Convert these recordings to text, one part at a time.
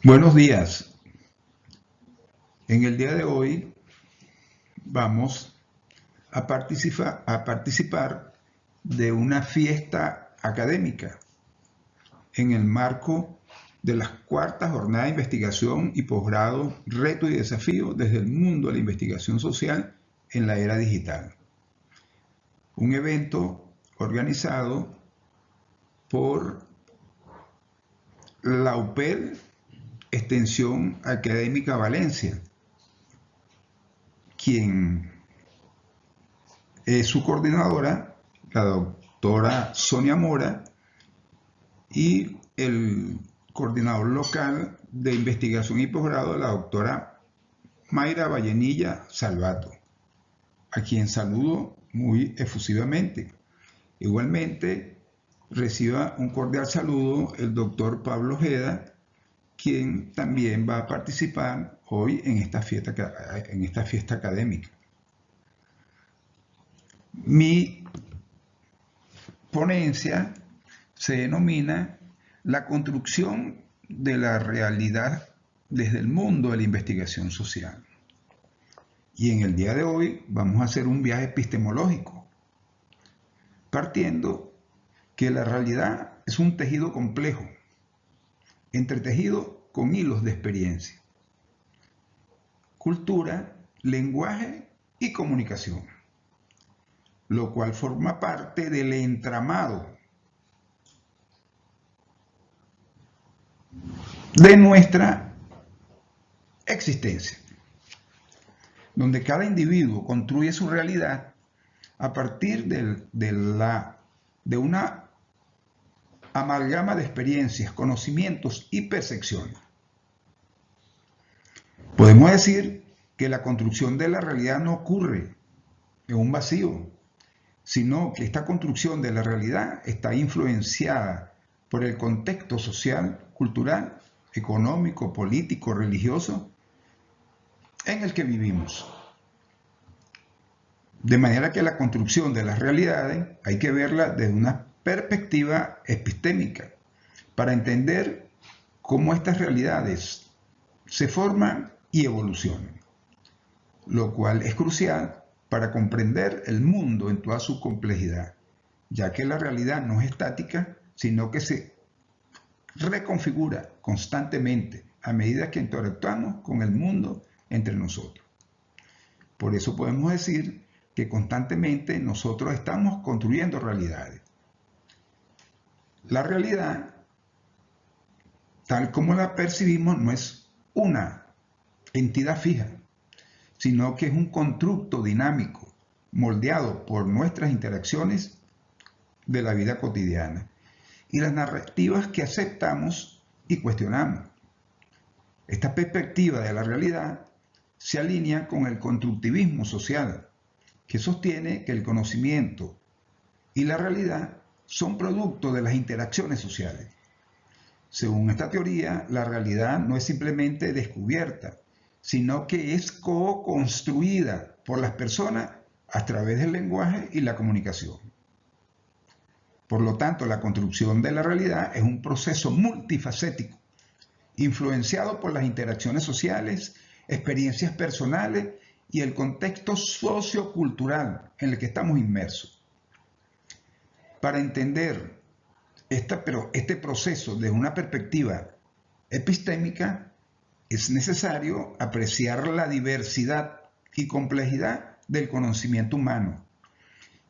Buenos días. En el día de hoy vamos a participar de una fiesta académica en el marco de las cuartas jornadas de investigación y posgrado Reto y Desafío desde el mundo de la investigación social en la era digital. Un evento organizado por la UPEL Extensión Académica Valencia, quien es su coordinadora, la doctora Sonia Mora, y el coordinador local de investigación y posgrado, la doctora Mayra Vallenilla Salvato, a quien saludo muy efusivamente. Igualmente, reciba un cordial saludo el doctor Pablo Ojeda, quien también va a participar hoy en esta fiesta académica. Mi ponencia se denomina La construcción de la realidad desde el mundo de la investigación social. Y en el día de hoy vamos a hacer un viaje epistemológico, partiendo que la realidad es un tejido complejo, entretejido con hilos de experiencia, cultura, lenguaje y comunicación, lo cual forma parte del entramado de nuestra existencia, donde cada individuo construye su realidad a partir de una amalgama de experiencias, conocimientos y percepciones. Podemos decir que la construcción de la realidad no ocurre en un vacío, sino que esta construcción de la realidad está influenciada por el contexto social, cultural, económico, político, religioso en el que vivimos. De manera que la construcción de las realidades hay que verla desde una perspectiva epistémica para entender cómo estas realidades se forman y evolucionan, lo cual es crucial para comprender el mundo en toda su complejidad, ya que la realidad no es estática, sino que se reconfigura constantemente a medida que interactuamos con el mundo entre nosotros. Por eso podemos decir que constantemente nosotros estamos construyendo realidades. La realidad, tal como la percibimos, no es una entidad fija, sino que es un constructo dinámico, moldeado por nuestras interacciones de la vida cotidiana y las narrativas que aceptamos y cuestionamos. Esta perspectiva de la realidad se alinea con el constructivismo social, que sostiene que el conocimiento y la realidad son producto de las interacciones sociales. Según esta teoría, la realidad no es simplemente descubierta, sino que es co-construida por las personas a través del lenguaje y la comunicación. Por lo tanto, la construcción de la realidad es un proceso multifacético, influenciado por las interacciones sociales, experiencias personales y el contexto sociocultural en el que estamos inmersos. Para entender este proceso desde una perspectiva epistémica, es necesario apreciar la diversidad y complejidad del conocimiento humano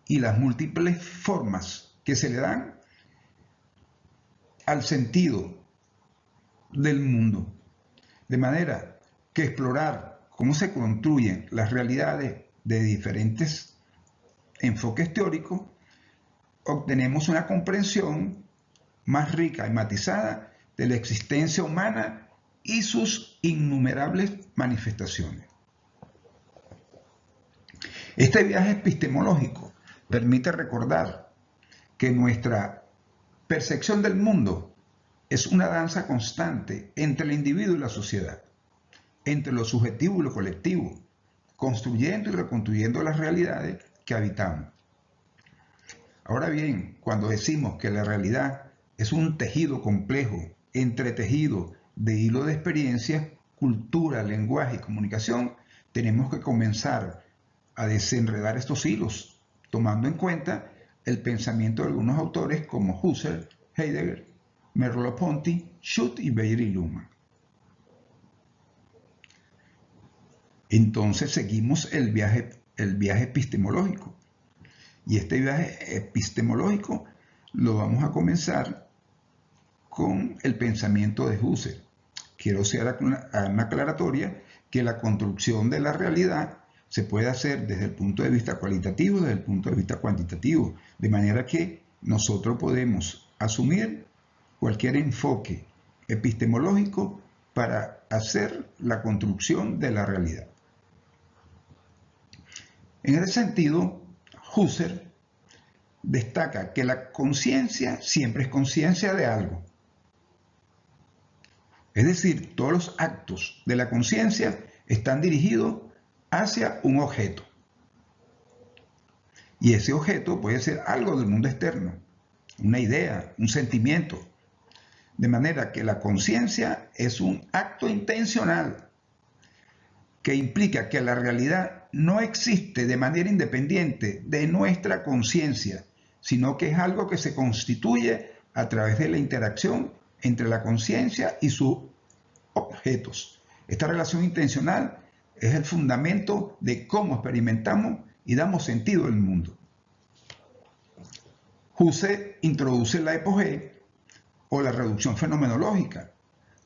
y las múltiples formas que se le dan al sentido del mundo. De manera que explorar cómo se construyen las realidades de diferentes enfoques teóricos, obtenemos una comprensión más rica y matizada de la existencia humana y sus innumerables manifestaciones. Este viaje epistemológico permite recordar que nuestra percepción del mundo es una danza constante entre el individuo y la sociedad, entre lo subjetivo y lo colectivo, construyendo y reconstruyendo las realidades que habitamos. Ahora bien, cuando decimos que la realidad es un tejido complejo, entretejido de hilo de experiencias, cultura, lenguaje y comunicación, tenemos que comenzar a desenredar estos hilos, tomando en cuenta el pensamiento de algunos autores como Husserl, Heidegger, Merleau-Ponty, Schutt y Beyer y Luhmann. Entonces seguimos el viaje epistemológico. Y este viaje epistemológico lo vamos a comenzar con el pensamiento de Husserl. Quiero hacer una aclaratoria que la construcción de la realidad se puede hacer desde el punto de vista cualitativo, desde el punto de vista cuantitativo, de manera que nosotros podemos asumir cualquier enfoque epistemológico para hacer la construcción de la realidad. En ese sentido, Husserl destaca que la conciencia siempre es conciencia de algo. Es decir, todos los actos de la conciencia están dirigidos hacia un objeto. Y ese objeto puede ser algo del mundo externo, una idea, un sentimiento. De manera que la conciencia es un acto intencional que implica que la realidad no existe de manera independiente de nuestra conciencia, sino que es algo que se constituye a través de la interacción entre la conciencia y sus objetos. Esta relación intencional es el fundamento de cómo experimentamos y damos sentido al mundo. Husserl introduce la epogé o la reducción fenomenológica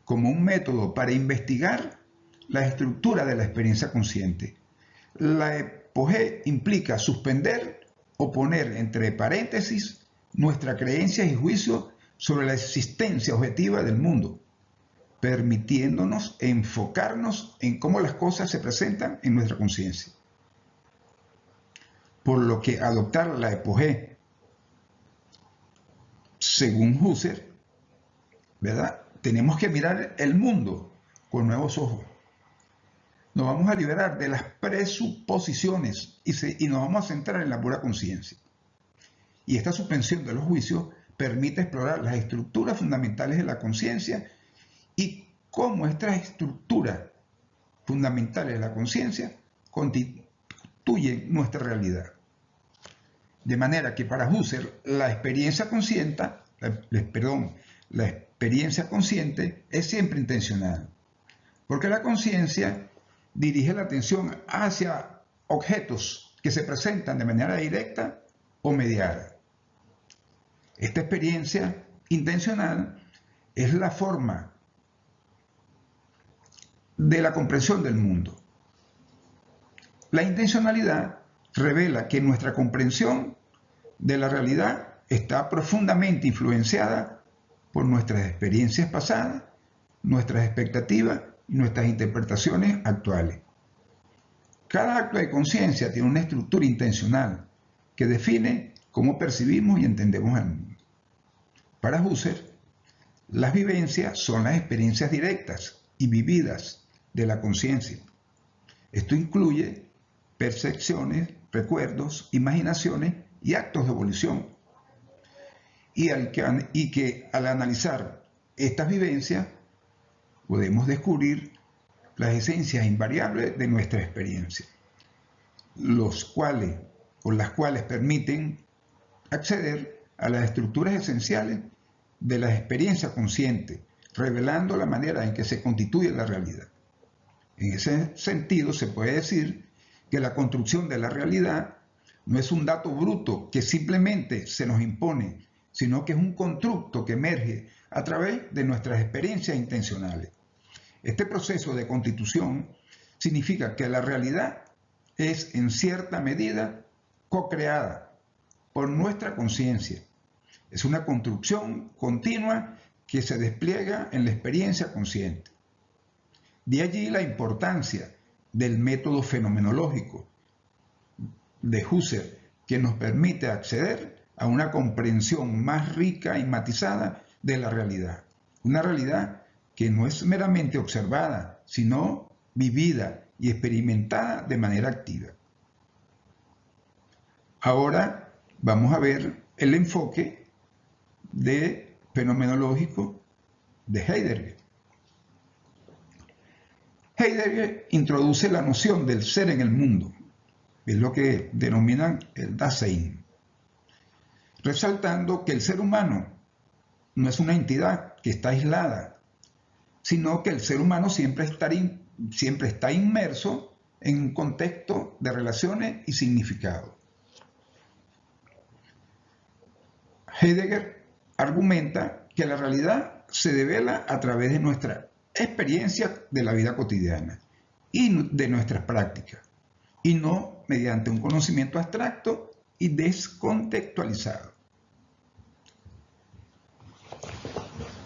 como un método para investigar la estructura de la experiencia consciente. La epogé implica suspender o poner entre paréntesis nuestras creencias y juicios sobre la existencia objetiva del mundo, permitiéndonos enfocarnos en cómo las cosas se presentan en nuestra conciencia. Por lo que adoptar la epogé, según Husserl, ¿verdad? Tenemos que mirar el mundo con nuevos ojos. Nos vamos a liberar de las presuposiciones y nos vamos a centrar en la pura conciencia. Y esta suspensión de los juicios permite explorar las estructuras fundamentales de la conciencia y cómo estas estructuras fundamentales de la conciencia constituyen nuestra realidad. De manera que para Husserl la experiencia consciente es siempre intencional, porque la conciencia dirige la atención hacia objetos que se presentan de manera directa o mediada. Esta experiencia intencional es la forma de la comprensión del mundo. La intencionalidad revela que nuestra comprensión de la realidad está profundamente influenciada por nuestras experiencias pasadas, nuestras expectativas y nuestras interpretaciones actuales. Cada acto de conciencia tiene una estructura intencional que define cómo percibimos y entendemos el mundo. Para Husserl, las vivencias son las experiencias directas y vividas de la conciencia. Esto incluye percepciones, recuerdos, imaginaciones y actos de evolución. Y que al analizar estas vivencias podemos descubrir las esencias invariables de nuestra experiencia, las cuales permiten acceder a las estructuras esenciales de la experiencia consciente, revelando la manera en que se constituye la realidad. En ese sentido, se puede decir que la construcción de la realidad no es un dato bruto que simplemente se nos impone, sino que es un constructo que emerge a través de nuestras experiencias intencionales. Este proceso de constitución significa que la realidad es en cierta medida co-creada por nuestra conciencia. Es una construcción continua que se despliega en la experiencia consciente. De allí la importancia del método fenomenológico de Husserl, que nos permite acceder a una comprensión más rica y matizada de la realidad. Una realidad que no es meramente observada, sino vivida y experimentada de manera activa. Ahora vamos a ver el enfoque fenomenológico de Heidegger. Heidegger introduce la noción del ser en el mundo, es lo que denominan el Dasein, resaltando que el ser humano no es una entidad que está aislada, sino que el ser humano siempre está inmerso en un contexto de relaciones y significado. Heidegger argumenta que la realidad se devela a través de nuestra experiencia de la vida cotidiana y de nuestras prácticas, y no mediante un conocimiento abstracto y descontextualizado.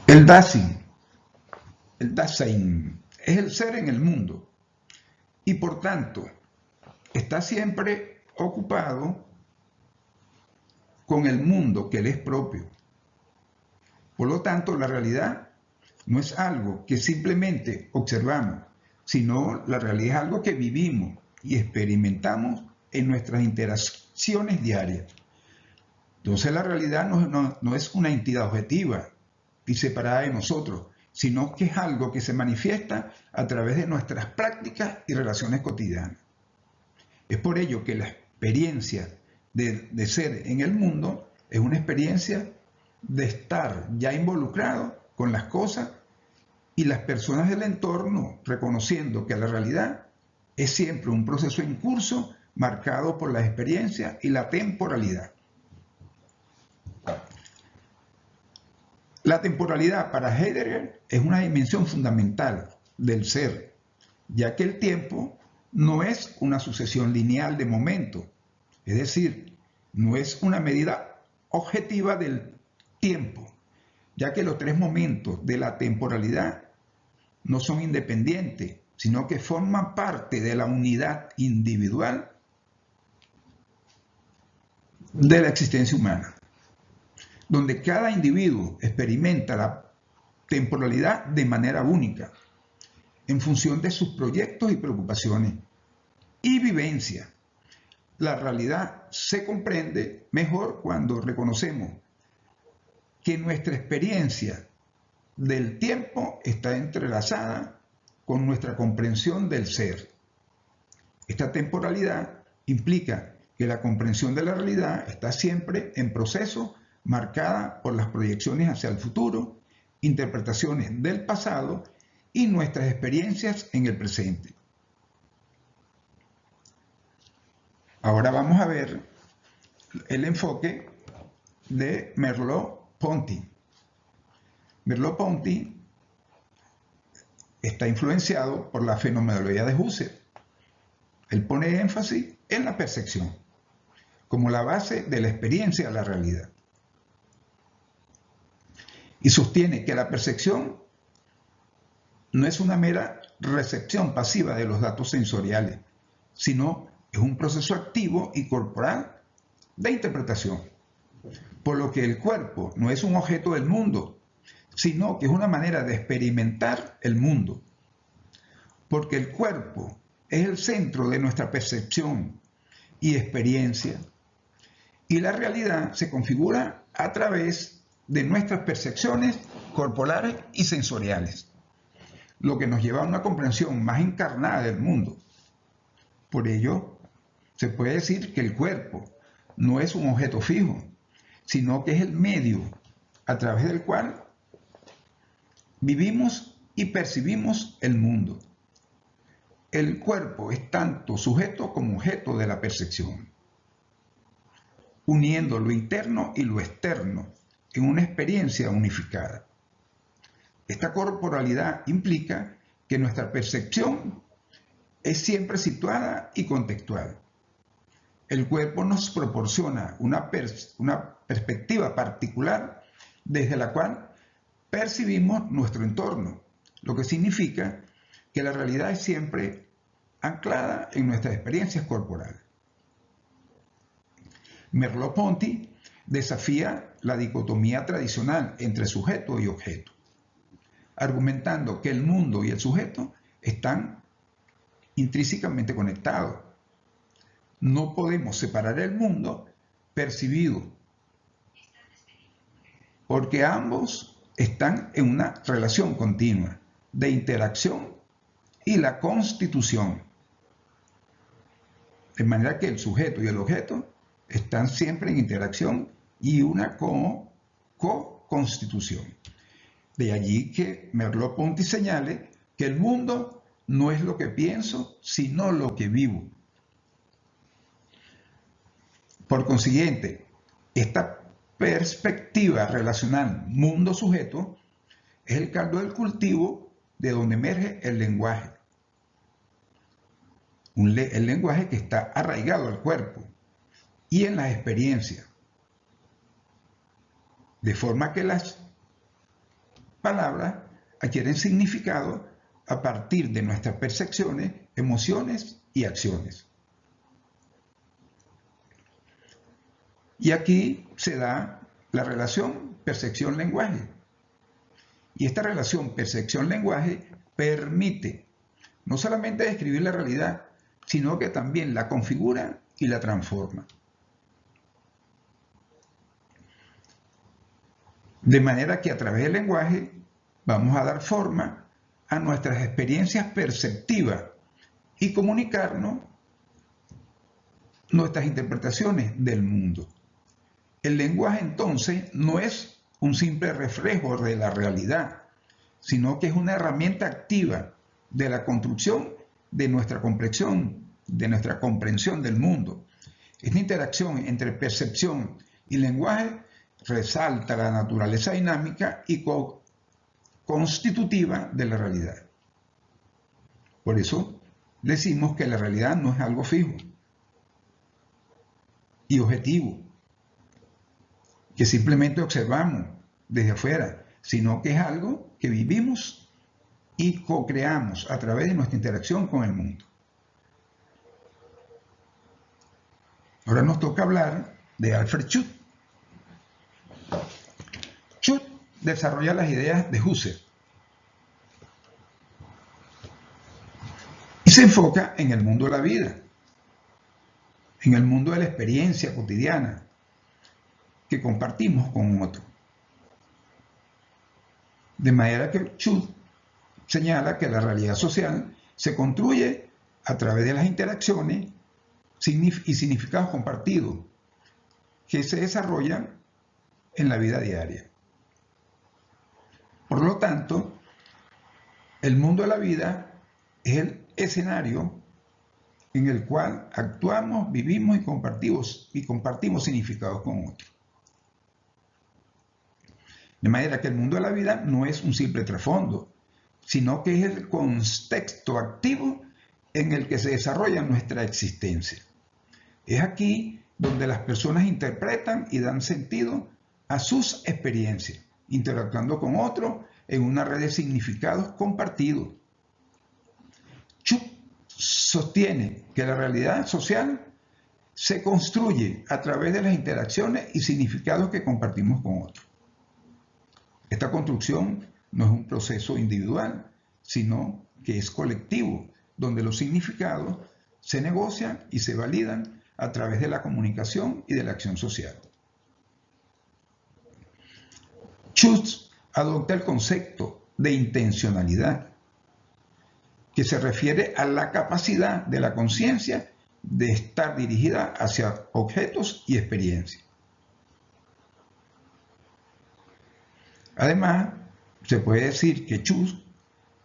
El Dasein es el ser en el mundo y por tanto está siempre ocupado con el mundo que le es propio. Por lo tanto, la realidad no es algo que simplemente observamos, sino la realidad es algo que vivimos y experimentamos en nuestras interacciones diarias. Entonces la realidad no es una entidad objetiva y separada de nosotros, sino que es algo que se manifiesta a través de nuestras prácticas y relaciones cotidianas. Es por ello que la experiencia de ser en el mundo es una experiencia de estar ya involucrado con las cosas y las personas del entorno, reconociendo que la realidad es siempre un proceso en curso marcado por la experiencia y la temporalidad. La temporalidad para Heidegger es una dimensión fundamental del ser, ya que el tiempo no es una sucesión lineal de momentos, es decir, no es una medida objetiva del tiempo, ya que los tres momentos de la temporalidad no son independientes, sino que forman parte de la unidad individual de la existencia humana, donde cada individuo experimenta la temporalidad de manera única, en función de sus proyectos y preocupaciones y vivencias. La realidad se comprende mejor cuando reconocemos que nuestra experiencia del tiempo está entrelazada con nuestra comprensión del ser. Esta temporalidad implica que la comprensión de la realidad está siempre en proceso, marcada por las proyecciones hacia el futuro, interpretaciones del pasado y nuestras experiencias en el presente. Ahora vamos a ver el enfoque de Merleau-Ponty. Merleau-Ponty está influenciado por la fenomenología de Husserl. Él pone énfasis en la percepción como la base de la experiencia de la realidad. Y sostiene que la percepción no es una mera recepción pasiva de los datos sensoriales, sino es un proceso activo y corporal de interpretación. Por lo que el cuerpo no es un objeto del mundo, sino que es una manera de experimentar el mundo. Porque el cuerpo es el centro de nuestra percepción y experiencia, y la realidad se configura a través de nuestras percepciones corporales y sensoriales, lo que nos lleva a una comprensión más encarnada del mundo. Por ello, se puede decir que el cuerpo no es un objeto fijo, sino que es el medio a través del cual vivimos y percibimos el mundo. El cuerpo es tanto sujeto como objeto de la percepción, uniendo lo interno y lo externo en una experiencia unificada. Esta corporalidad implica que nuestra percepción es siempre situada y contextual. El cuerpo nos proporciona una perspectiva particular desde la cual percibimos nuestro entorno, lo que significa que la realidad es siempre anclada en nuestras experiencias corporales. Merleau-Ponty desafía la dicotomía tradicional entre sujeto y objeto, argumentando que el mundo y el sujeto están intrínsecamente conectados. No podemos separar el mundo percibido, porque ambos están en una relación continua de interacción y la constitución. De manera que el sujeto y el objeto están siempre en interacción y una co-constitución. De allí que Merleau-Ponty señale que el mundo no es lo que pienso, sino lo que vivo. Por consiguiente, esta perspectiva relacional mundo-sujeto es el caldo del cultivo de donde emerge el lenguaje. El lenguaje que está arraigado al cuerpo y en las experiencias, de forma que las palabras adquieren significado a partir de nuestras percepciones, emociones y acciones. Y aquí se da la relación percepción-lenguaje. Y esta relación percepción-lenguaje permite no solamente describir la realidad, sino que también la configura y la transforma. De manera que a través del lenguaje vamos a dar forma a nuestras experiencias perceptivas y comunicarnos nuestras interpretaciones del mundo. El lenguaje entonces no es un simple reflejo de la realidad, sino que es una herramienta activa de la construcción de nuestra comprensión del mundo. Esta interacción entre percepción y lenguaje resalta la naturaleza dinámica y constitutiva de la realidad. Por eso decimos que la realidad no es algo fijo y objetivo, que simplemente observamos desde afuera, sino que es algo que vivimos y co-creamos a través de nuestra interacción con el mundo. Ahora nos toca hablar de Alfred Schut. Schut desarrolla las ideas de Husserl y se enfoca en el mundo de la vida, en el mundo de la experiencia cotidiana que compartimos con otro. De manera que Schut señala que la realidad social se construye a través de las interacciones y significados compartidos que se desarrollan en la vida diaria. Por lo tanto, el mundo de la vida es el escenario en el cual actuamos, vivimos y compartimos significados con otros. De manera que el mundo de la vida no es un simple trasfondo, sino que es el contexto activo en el que se desarrolla nuestra existencia. Es aquí donde las personas interpretan y dan sentido a sus experiencias, interactuando con otros en una red de significados compartidos. Schut sostiene que la realidad social se construye a través de las interacciones y significados que compartimos con otros. Esta construcción no es un proceso individual, sino que es colectivo, donde los significados se negocian y se validan a través de la comunicación y de la acción social. Schut adopta el concepto de intencionalidad, que se refiere a la capacidad de la conciencia de estar dirigida hacia objetos y experiencias. Además, se puede decir que Schut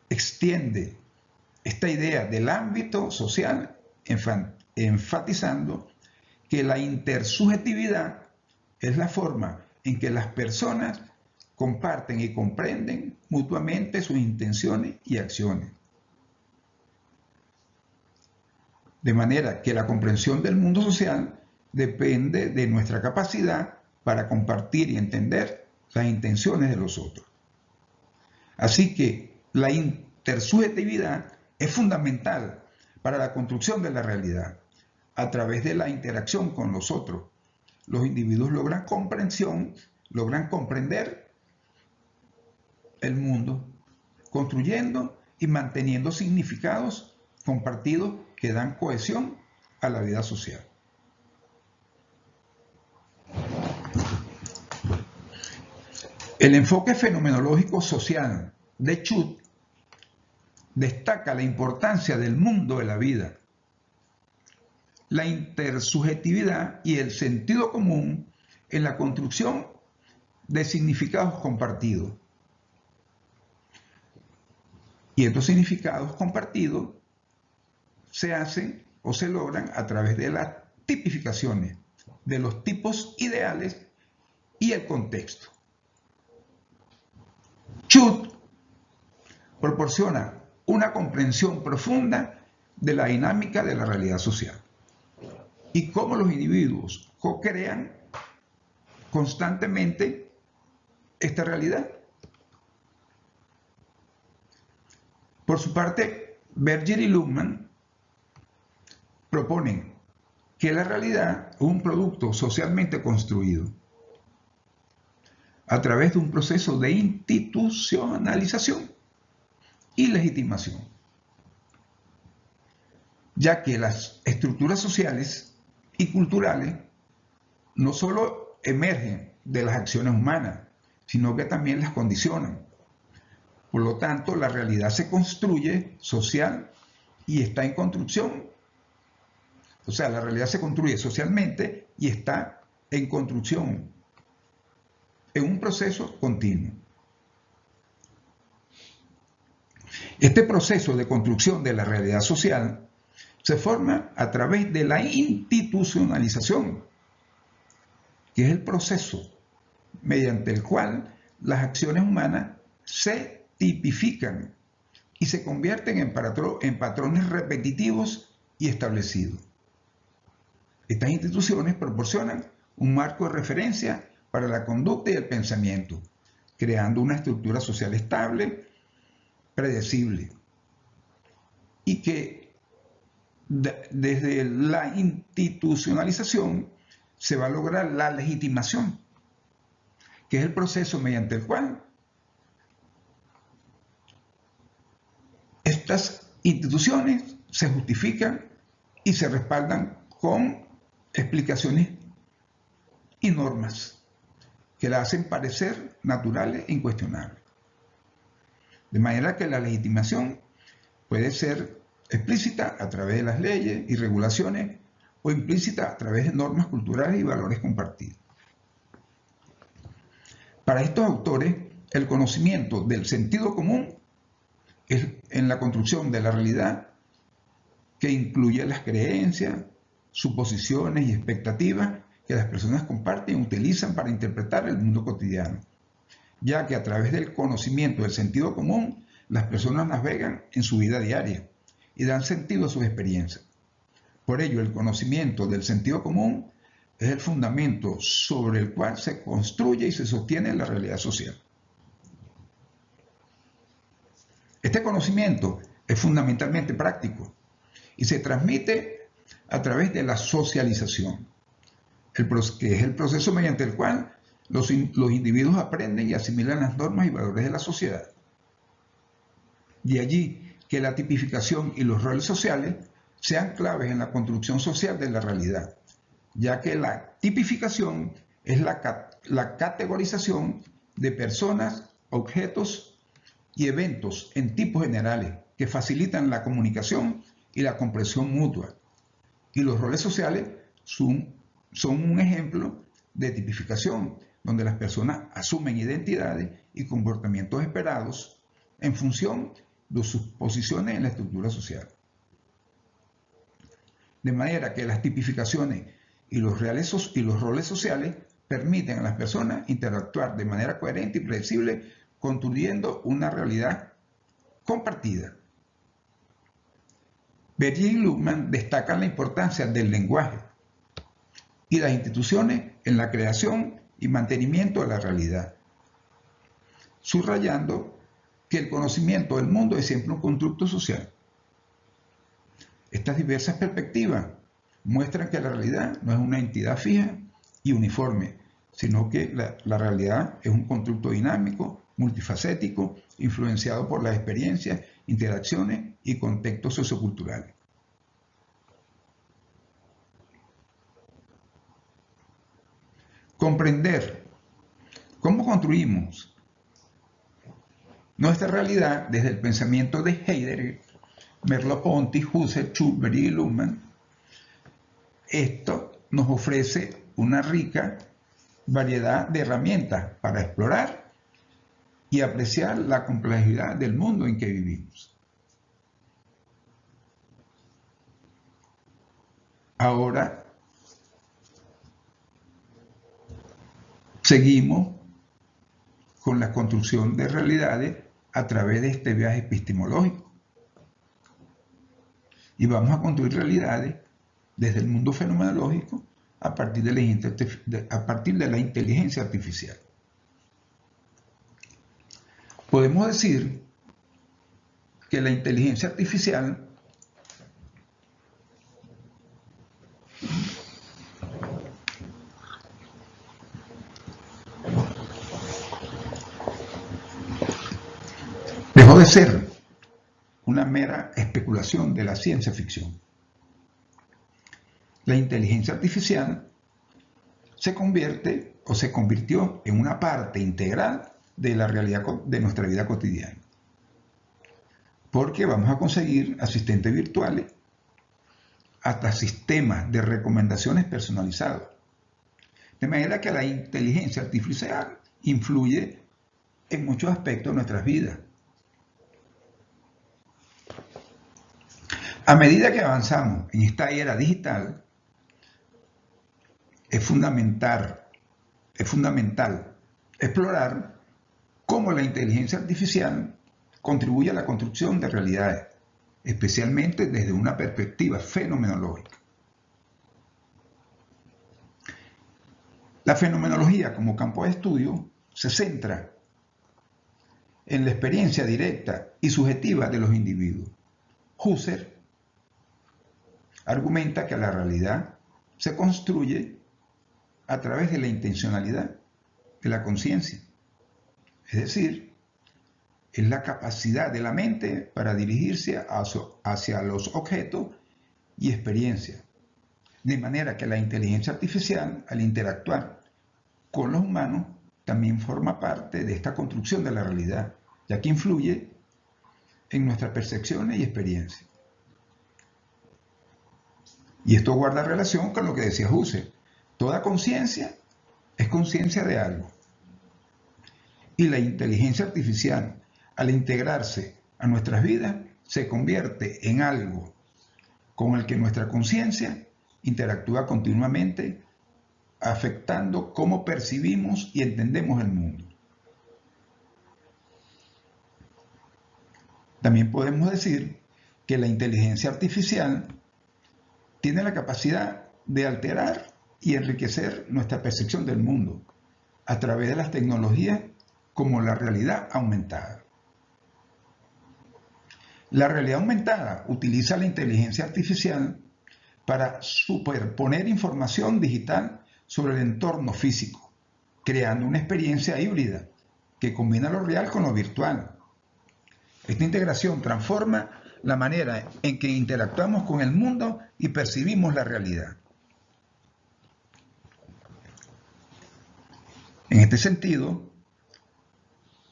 extiende esta idea del ámbito social enfatizando que la intersubjetividad es la forma en que las personas comparten y comprenden mutuamente sus intenciones y acciones. De manera que la comprensión del mundo social depende de nuestra capacidad para compartir y entender las intenciones de los otros. Así que la intersubjetividad es fundamental para la construcción de la realidad. A través de la interacción con los otros, los individuos logran comprensión, logran comprender el mundo, construyendo y manteniendo significados compartidos que dan cohesión a la vida social. El enfoque fenomenológico social de Schut destaca la importancia del mundo de la vida, la intersubjetividad y el sentido común en la construcción de significados compartidos. Y estos significados compartidos se hacen o se logran a través de las tipificaciones, de los tipos ideales y el contexto. Schutz proporciona una comprensión profunda de la dinámica de la realidad social y cómo los individuos co-crean constantemente esta realidad. Por su parte, Berger y Luhmann proponen que la realidad es un producto socialmente construido a través de un proceso de institucionalización y legitimación, ya que las estructuras sociales y culturales no solo emergen de las acciones humanas, sino que también las condicionan. Por lo tanto, la realidad se construye social y está en construcción. O sea, la realidad se construye socialmente y está en construcción, en un proceso continuo. Este proceso de construcción de la realidad social se forma a través de la institucionalización, que es el proceso mediante el cual las acciones humanas se tipifican y se convierten en patrones repetitivos y establecidos. Estas instituciones proporcionan un marco de referencia para la conducta y el pensamiento, creando una estructura social estable, predecible, y que desde la institucionalización se va a lograr la legitimación, que es el proceso mediante el cual estas instituciones se justifican y se respaldan con explicaciones y normas que la hacen parecer naturales e incuestionables. De manera que la legitimación puede ser explícita a través de las leyes y regulaciones o implícita a través de normas culturales y valores compartidos. Para estos autores, el conocimiento del sentido común es en la construcción de la realidad que incluye las creencias, suposiciones y expectativas que las personas comparten y utilizan para interpretar el mundo cotidiano, ya que a través del conocimiento del sentido común, las personas navegan en su vida diaria y dan sentido a sus experiencias. Por ello, el conocimiento del sentido común es el fundamento sobre el cual se construye y se sostiene la realidad social. Este conocimiento es fundamentalmente práctico y se transmite a través de la socialización, que es el proceso mediante el cual los individuos aprenden y asimilan las normas y valores de la sociedad. De allí que la tipificación y los roles sociales sean claves en la construcción social de la realidad, ya que la tipificación es la categorización de personas, objetos y eventos en tipos generales que facilitan la comunicación y la comprensión mutua. Y los roles sociales son un ejemplo de tipificación, donde las personas asumen identidades y comportamientos esperados en función de sus posiciones en la estructura social. De manera que las tipificaciones y los roles sociales permiten a las personas interactuar de manera coherente y predecible, construyendo una realidad compartida. Berger y Luhmann destacan la importancia del lenguaje y las instituciones en la creación y mantenimiento de la realidad, subrayando que el conocimiento del mundo es siempre un constructo social. Estas diversas perspectivas muestran que la realidad no es una entidad fija y uniforme, sino que la realidad es un constructo dinámico, multifacético, influenciado por las experiencias, interacciones y contextos socioculturales. Comprender cómo construimos nuestra realidad desde el pensamiento de Heidegger, Merleau-Ponty, Husserl, Schubert y Luhmann. Esto nos ofrece una rica variedad de herramientas para explorar y apreciar la complejidad del mundo en que vivimos. Ahora seguimos con la construcción de realidades a través de este viaje epistemológico. Y vamos a construir realidades desde el mundo fenomenológico a partir de la inteligencia artificial. Podemos decir que la inteligencia artificial dejó de ser una mera especulación de la ciencia ficción. La inteligencia artificial se convirtió en una parte integral de la realidad de nuestra vida cotidiana. Porque vamos a conseguir asistentes virtuales, hasta sistemas de recomendaciones personalizados. De manera que la inteligencia artificial influye en muchos aspectos de nuestras vidas. A medida que avanzamos en esta era digital, es fundamental explorar cómo la inteligencia artificial contribuye a la construcción de realidades, especialmente desde una perspectiva fenomenológica. La fenomenología como campo de estudio se centra en la experiencia directa y subjetiva de los individuos. Husserl argumenta que la realidad se construye a través de la intencionalidad de la conciencia, es decir, es la capacidad de la mente para dirigirse hacia los objetos y experiencias, de manera que la inteligencia artificial, al interactuar con los humanos, también forma parte de esta construcción de la realidad, ya que influye en nuestras percepciones y experiencias. Y esto guarda relación con lo que decía Husserl. Toda conciencia es conciencia de algo. Y la inteligencia artificial, al integrarse a nuestras vidas, se convierte en algo con el que nuestra conciencia interactúa continuamente, afectando cómo percibimos y entendemos el mundo. También podemos decir que la inteligencia artificial tiene la capacidad de alterar y enriquecer nuestra percepción del mundo a través de las tecnologías como la realidad aumentada. La realidad aumentada utiliza la inteligencia artificial para superponer información digital sobre el entorno físico, creando una experiencia híbrida que combina lo real con lo virtual. Esta integración transforma la manera en que interactuamos con el mundo y percibimos la realidad. En este sentido,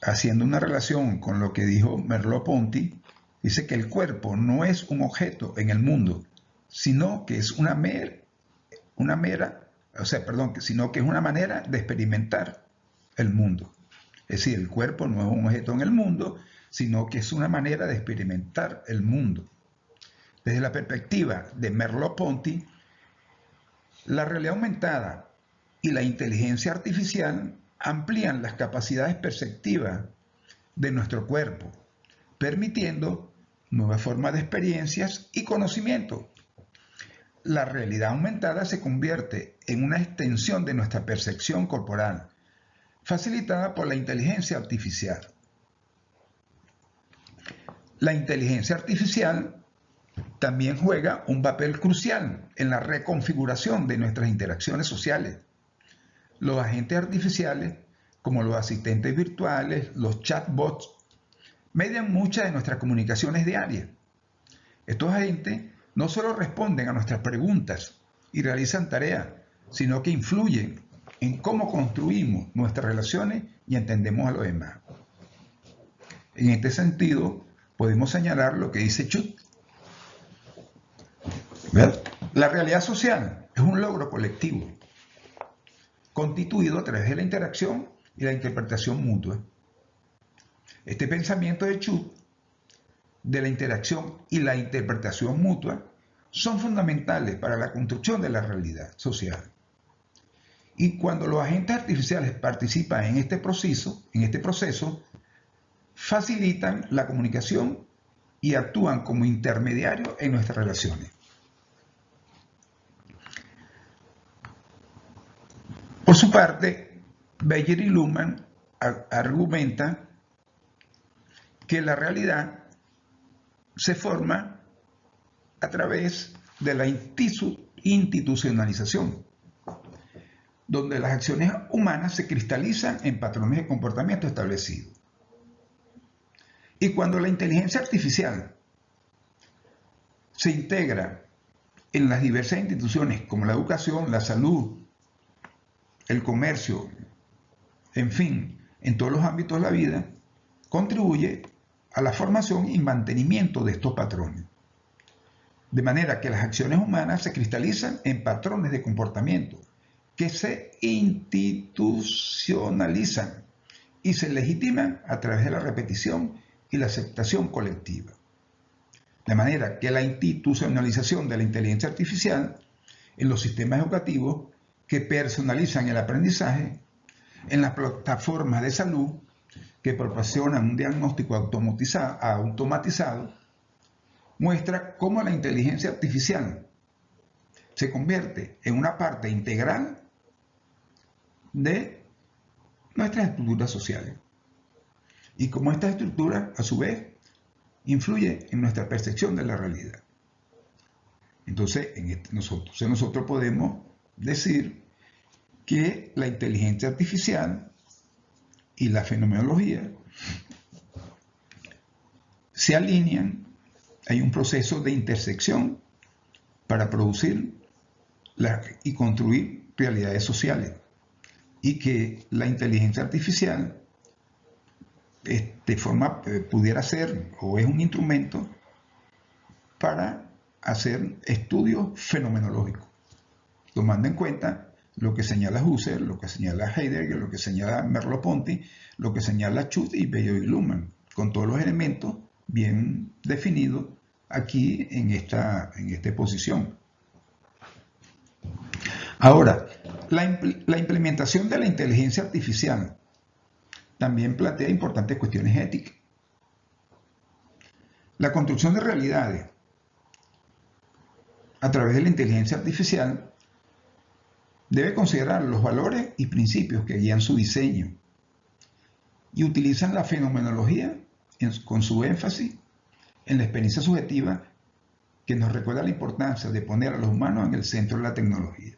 haciendo una relación con lo que dijo Merleau-Ponty, dice que el cuerpo no es un objeto en el mundo, sino que es una manera de experimentar el mundo. Es decir, el cuerpo no es un objeto en el mundo, sino que es una manera de experimentar el mundo. Desde la perspectiva de Merleau-Ponty, la realidad aumentada y la inteligencia artificial amplían las capacidades perceptivas de nuestro cuerpo, permitiendo nuevas formas de experiencias y conocimiento. La realidad aumentada se convierte en una extensión de nuestra percepción corporal, facilitada por la inteligencia artificial. La inteligencia artificial también juega un papel crucial en la reconfiguración de nuestras interacciones sociales. Los agentes artificiales, como los asistentes virtuales, los chatbots, median muchas de nuestras comunicaciones diarias. Estos agentes no solo responden a nuestras preguntas y realizan tareas, sino que influyen en cómo construimos nuestras relaciones y entendemos a los demás. En este sentido, podemos señalar lo que dice Chut. La realidad social es un logro colectivo, constituido a través de la interacción y la interpretación mutua. Este pensamiento de Chut, de la interacción y la interpretación mutua, son fundamentales para la construcción de la realidad social. Y cuando los agentes artificiales participan en este proceso, facilitan la comunicación y actúan como intermediarios en nuestras relaciones. Por su parte, Beyer y Luhmann argumentan que la realidad se forma a través de la institucionalización, donde las acciones humanas se cristalizan en patrones de comportamiento establecidos. Y cuando la inteligencia artificial se integra en las diversas instituciones como la educación, la salud, el comercio, en fin, en todos los ámbitos de la vida, contribuye a la formación y mantenimiento de estos patrones. De manera que las acciones humanas se cristalizan en patrones de comportamiento que se institucionalizan y se legitiman a través de la repetición y la aceptación colectiva. De manera que la institucionalización de la inteligencia artificial en los sistemas educativos que personalizan el aprendizaje, en las plataformas de salud que proporcionan un diagnóstico automatizado, muestra cómo la inteligencia artificial se convierte en una parte integral de nuestras estructuras sociales y cómo esta estructura, a su vez, influye en nuestra percepción de la realidad. Entonces, nosotros podemos decir que la inteligencia artificial y la fenomenología se alinean, hay un proceso de intersección para producir y construir realidades sociales, y que la inteligencia artificial pudiera ser o es un instrumento para hacer estudios fenomenológicos, tomando en cuenta lo que señala Husserl, lo que señala Heidegger, lo que señala Merleau-Ponty, lo que señala Chut y Beyer y Luhmann, con todos los elementos bien definidos aquí en esta exposición. Ahora, la implementación de la inteligencia artificial también plantea importantes cuestiones éticas. La construcción de realidades a través de la inteligencia artificial debe considerar los valores y principios que guían su diseño y utilizan la fenomenología con su énfasis en la experiencia subjetiva, que nos recuerda la importancia de poner a los humanos en el centro de la tecnología.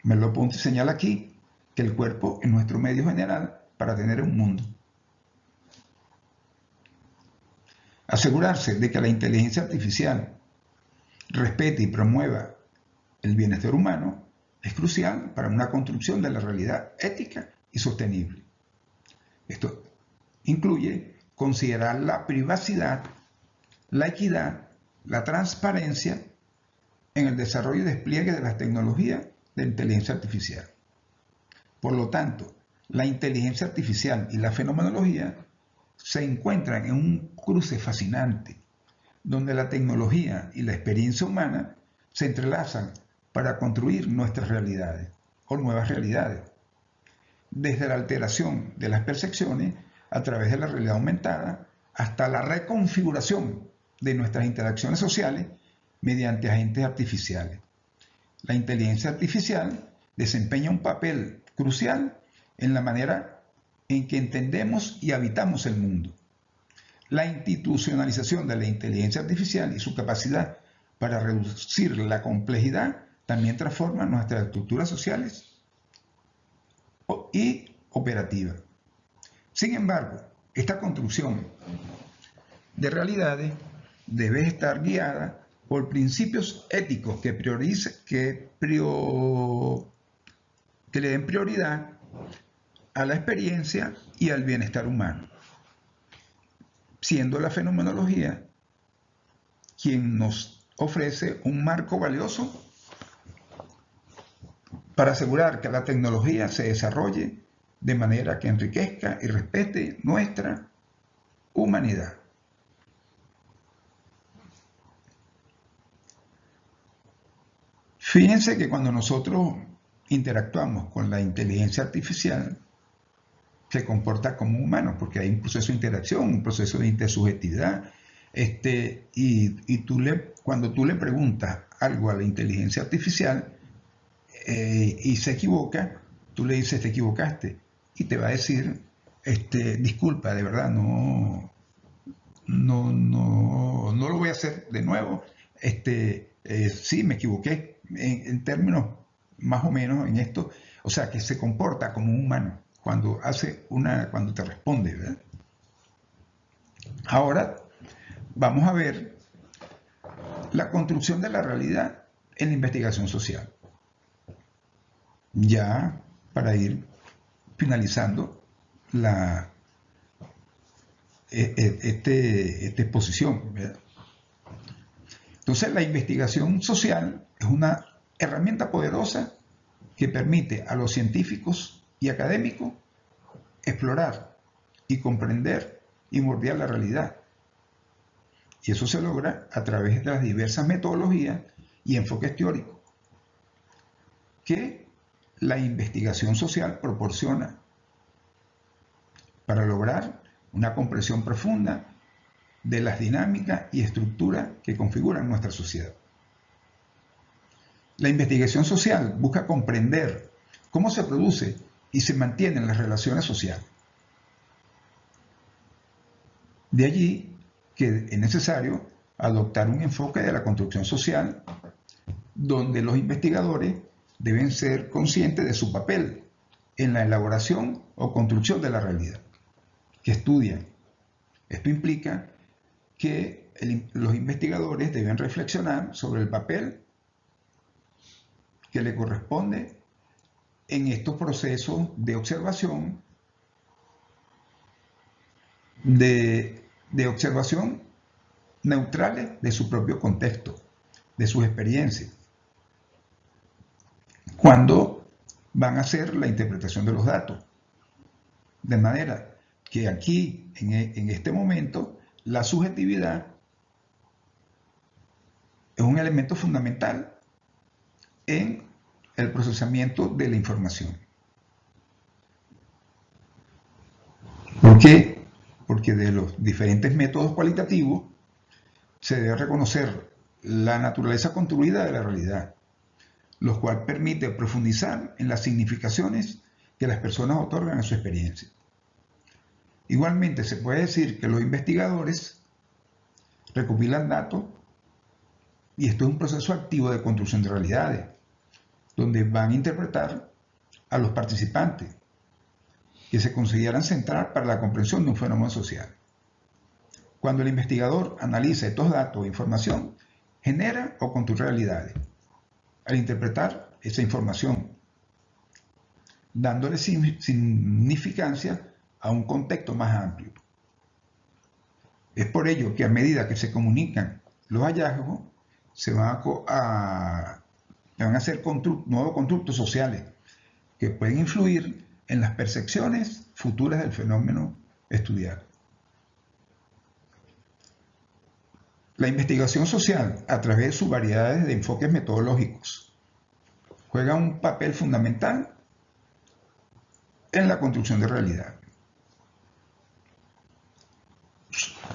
Merleau-Ponty señala aquí que el cuerpo es nuestro medio general para tener un mundo. Asegurarse de que la inteligencia artificial respete y promueva el bienestar humano es crucial para una construcción de la realidad ética y sostenible. Esto incluye considerar la privacidad, la equidad, la transparencia en el desarrollo y despliegue de las tecnologías de inteligencia artificial. Por lo tanto, la inteligencia artificial y la fenomenología se encuentran en un cruce fascinante, donde la tecnología y la experiencia humana se entrelazan para construir nuestras realidades o nuevas realidades, desde la alteración de las percepciones a través de la realidad aumentada hasta la reconfiguración de nuestras interacciones sociales mediante agentes artificiales. La inteligencia artificial desempeña un papel crucial en la manera en que entendemos y habitamos el mundo. La institucionalización de la inteligencia artificial y su capacidad para reducir la complejidad también transforma nuestras estructuras sociales y operativas. Sin embargo, esta construcción de realidades debe estar guiada por principios éticos que le den prioridad a la experiencia y al bienestar humano, siendo la fenomenología quien nos ofrece un marco valioso para asegurar que la tecnología se desarrolle de manera que enriquezca y respete nuestra humanidad. Fíjense que cuando nosotros interactuamos con la inteligencia artificial, se comporta como un humano, porque hay un proceso de interacción, un proceso de intersubjetividad, cuando tú le preguntas algo a la inteligencia artificial y se equivoca, tú le dices, te equivocaste, y te va a decir, disculpa, de verdad, no lo voy a hacer de nuevo, sí, me equivoqué, en términos más o menos en esto, o sea, que se comporta como un humano cuando te responde, ¿verdad? Ahora vamos a ver la construcción de la realidad en la investigación social. Ya para ir finalizando esta exposición, ¿verdad? Entonces, la investigación social es una herramienta poderosa que permite a los científicos y académicos explorar y comprender y moldear la realidad. Y eso se logra a través de las diversas metodologías y enfoques teóricos que la investigación social proporciona para lograr una comprensión profunda de las dinámicas y estructuras que configuran nuestra sociedad. La investigación social busca comprender cómo se produce y se mantienen las relaciones sociales. De allí que es necesario adoptar un enfoque de la construcción social donde los investigadores deben ser conscientes de su papel en la elaboración o construcción de la realidad que estudian. Esto implica que los investigadores deben reflexionar sobre el papel que le corresponde en estos procesos de observación, de observación neutrales de su propio contexto, de sus experiencias, cuando van a hacer la interpretación de los datos. De manera que aquí, en este momento, la subjetividad es un elemento fundamental en el procesamiento de la información. ¿Por qué? Porque de los diferentes métodos cualitativos se debe reconocer la naturaleza construida de la realidad, lo cual permite profundizar en las significaciones que las personas otorgan a su experiencia. Igualmente, se puede decir que los investigadores recopilan datos y esto es un proceso activo de construcción de realidades, donde van a interpretar a los participantes que se consideran central para la comprensión de un fenómeno social. Cuando el investigador analiza estos datos e información, genera o construye realidades. Al interpretar esa información, dándole significancia a un contexto más amplio. Es por ello que a medida que se comunican los hallazgos, se van a hacer nuevos constructos sociales que pueden influir en las percepciones futuras del fenómeno estudiado. La investigación social, a través de sus variedades de enfoques metodológicos, juega un papel fundamental en la construcción de realidad.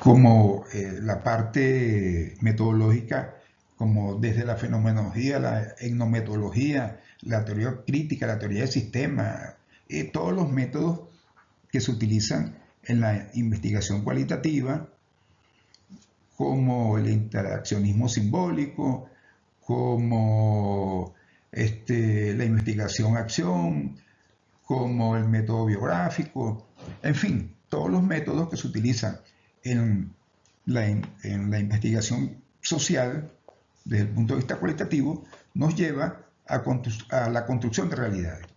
Como la parte metodológica, como desde la fenomenología, la etnometodología, la teoría crítica, la teoría del sistema, todos los métodos que se utilizan en la investigación cualitativa, como el interaccionismo simbólico, como la investigación-acción, como el método biográfico, en fin, todos los métodos que se utilizan en la investigación social desde el punto de vista cualitativo nos lleva a la construcción de realidades.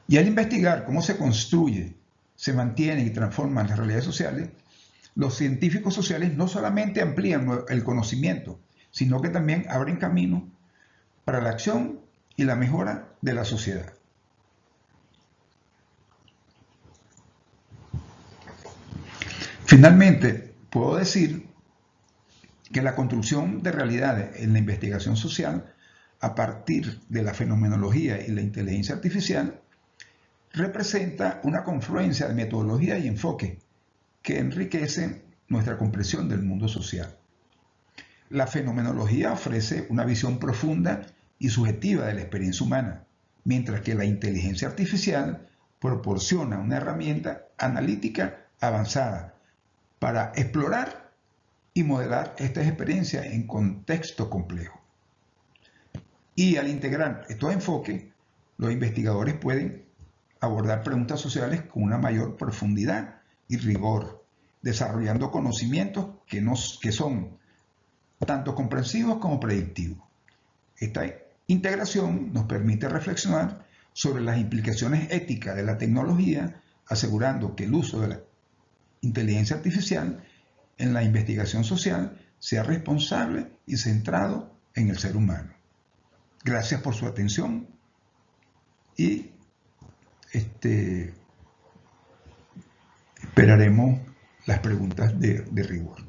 Y al investigar cómo se construye, se mantienen y transforman las realidades sociales, los científicos sociales no solamente amplían el conocimiento, sino que también abren camino para la acción y la mejora de la sociedad. Finalmente, puedo decir que la construcción de realidades en la investigación social a partir de la fenomenología y la inteligencia artificial representa una confluencia de metodología y enfoque que enriquecen nuestra comprensión del mundo social. La fenomenología ofrece una visión profunda y subjetiva de la experiencia humana, mientras que la inteligencia artificial proporciona una herramienta analítica avanzada para explorar y modelar estas experiencias en contexto complejo. Y al integrar estos enfoques, los investigadores pueden abordar preguntas sociales con una mayor profundidad y rigor, desarrollando conocimientos que son tanto comprensivos como predictivos. Esta integración nos permite reflexionar sobre las implicaciones éticas de la tecnología, asegurando que el uso de la inteligencia artificial en la investigación social sea responsable y centrado en el ser humano. Gracias por su atención y esperaremos las preguntas de rigor.